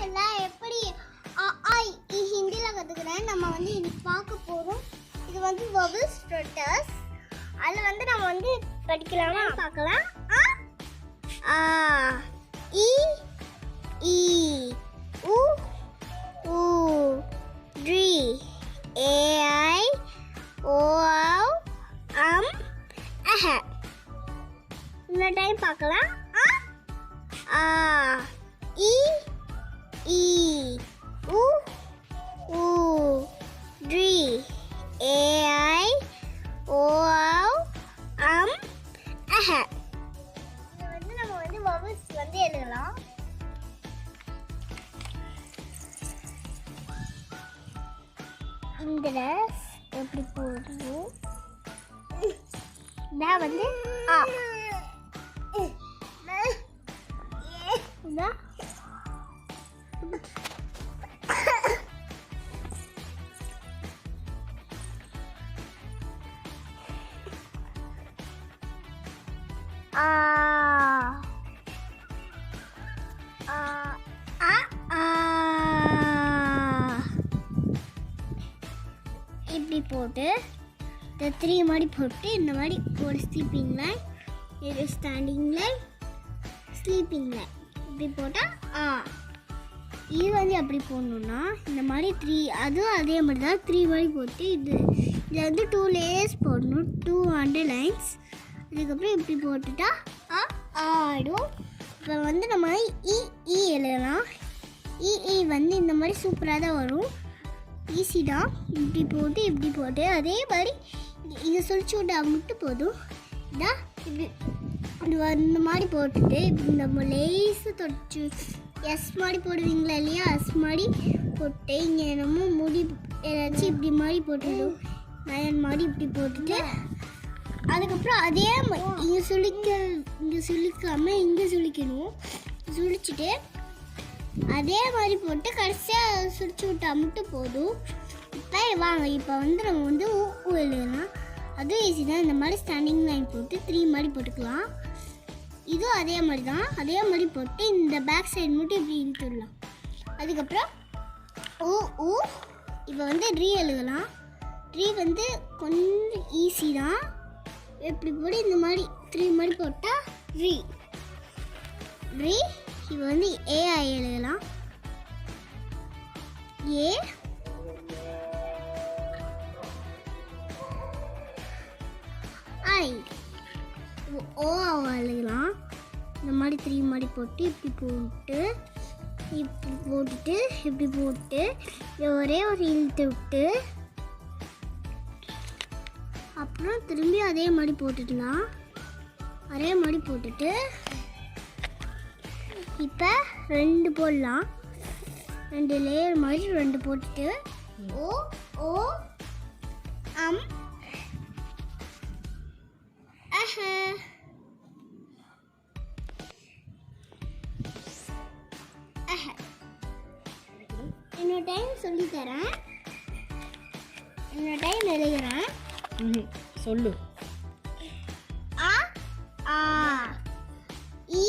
எல்லாம் எப்படி ஹிந்தியில் கற்றுக்கிறேன். நம்ம வந்து இன்னைக்கு பார்க்க போகிறோம். இது வந்து vowel letters. அதில் வந்து நம்ம வந்து படிக்கலாமா பார்க்கலாம். இ ஈ உ ஊ ரி ஏ ஐ ஓ அம் அஹ. இன்னொரு டைம் பார்க்கலாம். இ ஈ உ ஊ ரி ஏ ஐ ஓ அம் அஹ. இது வந்து நம்ம வந்து vowels வந்து எழுதலாம். இந்த ட்ரெஸ் எப்படி போடுவோம்? நான் வந்து இப்படி போட்டு இந்த 3 மாதிரி போட்டு இந்த மாதிரி ஒரு ஸ்லீப்பிங் லைன், இது ஸ்டாண்டிங் லைன், ஸ்லீப்பிங் லைன் இப்படி போட்டால் இது வந்து எப்படி போடணுன்னா இந்த மாதிரி 3 அதுவும் அதே மாதிரி தான் 3 மாதிரி போட்டு இதில் வந்து 2 லேயர்ஸ் போடணும், 2 அண்டர்லைன்ஸ். அதுக்கப்புறம் இப்படி போட்டுட்டா ஆடும். இப்போ வந்து நம்ம இ எழுதலாம். இ வந்து இந்த மாதிரி சூப்பராக தான் வரும், ஈஸி தான். இப்படி போட்டு அதே மாதிரி இங்கே சுழிச்சு விட்டா மட்டும் போதும். இதான் இப்படி இந்த மாதிரி போட்டுட்டு இந்த லேஸு தொட்டு எஸ் மாதிரி போடுவீங்களா இல்லையா, எஸ் மாதிரி போட்டு இங்கே என்னமோ முடி ஏதாச்சும் இப்படி மாதிரி போட்டுடும், நயன் மாதிரி இப்படி போட்டுட்டு அதுக்கப்புறம் அதே இங்கே சுழிக்காமல் இங்கே சுழிக்கணும். சுழிச்சிட்டு அதே மாதிரி போட்டு கடைசியாக சுழிச்சு விட்டா மட்டும் போதும். இப்போ வாங்க இப்போ வந்து நம்ம வந்து ஊ எழுதலாம். அதுவும் ஈஸி தான். இந்த மாதிரி ஸ்டாண்டிங் லைன் போட்டு 3 மாதிரி போட்டுக்கலாம். இதுவும் அதே மாதிரி தான். அதே மாதிரி போட்டு இந்த பேக் சைடு மட்டும் இப்படி இழுத்துடலாம். அதுக்கப்புறம் ஊ இப்போ வந்து ரீ எழுதலாம். ரீ வந்து கொஞ்சம் ஈஸி தான். எப்படி போட்டு இந்த மாதிரி 3 மாதிரி போட்டால் ரீ. இப்போ வந்து ஏஐ எழுதலாம். ஏ ஐ ஓ எழுதலாம். இந்த மாதிரி 3 மாதிரி போட்டு இப்படி போட்டுட்டு இப்படி போட்டு ஒரே ஒரு இழுத்து விட்டு அப்புறம் திரும்பி அதே மாதிரி போட்டுடலாம். அதே மாதிரி போட்டுட்டு இப்போ 2 போடலாம். 2 லேயர் மாதிரி 2 போட்டுட்டு ஓ அம் அஹ. இன்னொரு டைம் சொல்லித்தரேன். இன்னொரு டைம் எழுதுகிறேன். சொல்லு. இ